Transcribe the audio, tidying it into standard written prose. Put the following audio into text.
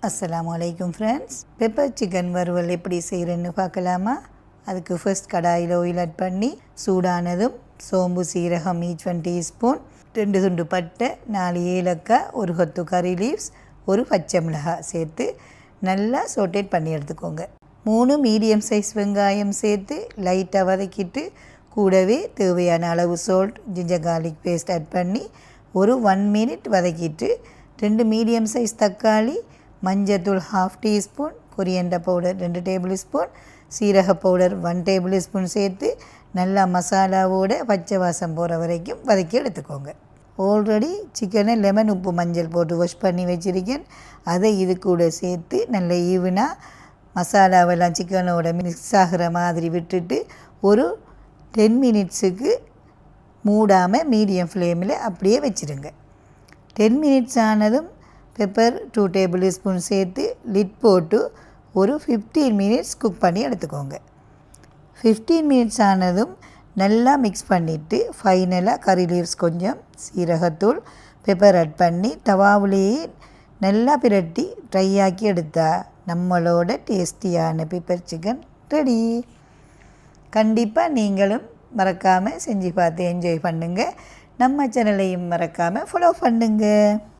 அஸ்ஸலாமு அலைக்கும் friends. Pepper chicken வறுவல் எப்படி செய்கிறேன்னு பார்க்கலாமா? அதுக்கு ஃபர்ஸ்ட் கடாயில் ஆயில் ஆட் பண்ணி சூடானதும் சோம்பு சீரகம் ஈச் 1 டீஸ்பூன், 2 துண்டு பட்டை, 4 ஏலக்காய், ஒரு கொத்து கறி லீவ்ஸ், ஒரு பச்சை மிளகாய் சேர்த்து நல்லா சோட்டேட் பண்ணி எடுத்துக்கோங்க. 3 மீடியம் சைஸ் வெங்காயம் சேர்த்து லைட்டாக வதக்கிட்டு கூடவே தேவையான அளவு salt, ginger garlic paste add பண்ணி ஒரு 1 மினிட் வதக்கிட்டு 2 மீடியம் சைஸ் தக்காளி, மஞ்சத்தூள் 1/2 teaspoon, coriander powder 2 table spoon, சீரக பவுடர் 1 டேபிள் ஸ்பூன் சேர்த்து நல்லா மசாலாவோட பச்சை வாசம் போகிற வரைக்கும் வதக்கி எடுத்துக்கோங்க. ஆல்ரெடி சிக்கனை லெமன் உப்பு மஞ்சள் போட்டு வாஷ் பண்ணி வச்சுருக்கேன். அதை இது கூட சேர்த்து நல்ல ஈவனாக மசாலாவெல்லாம் சிக்கனோட மிக்ஸ் ஆகிற மாதிரி விட்டுட்டு ஒரு 10 மினிட்ஸுக்கு மூடாமல் மீடியம் ஃப்ளேமில் அப்படியே வச்சுருங்க. 10 மினிட்ஸ் ஆனதும் பெப்பர் 2 டேபிள் ஸ்பூன் சேர்த்து லிட் போட்டு ஒரு 15 மினிட்ஸ் குக் பண்ணி எடுத்துக்கோங்க. 15 மினிட்ஸ் ஆனதும் நல்லா மிக்ஸ் பண்ணிவிட்டு ஃபைனலாக கறி லீவ்ஸ் கொஞ்சம், சீரகத்தூள், பெப்பர் ஆட் பண்ணி தவாவிலேயே நல்லா பிரட்டி ட்ரை ஆக்கி எடுத்தால் நம்மளோட டேஸ்டியான பெப்பர் சிக்கன் ரெடி. கண்டிப்பாக நீங்களும் மறக்காமல் செஞ்சு பார்த்து என்ஜாய் பண்ணுங்கள். நம்ம சேனலையும் மறக்காமல் ஃபாலோ பண்ணுங்கள்.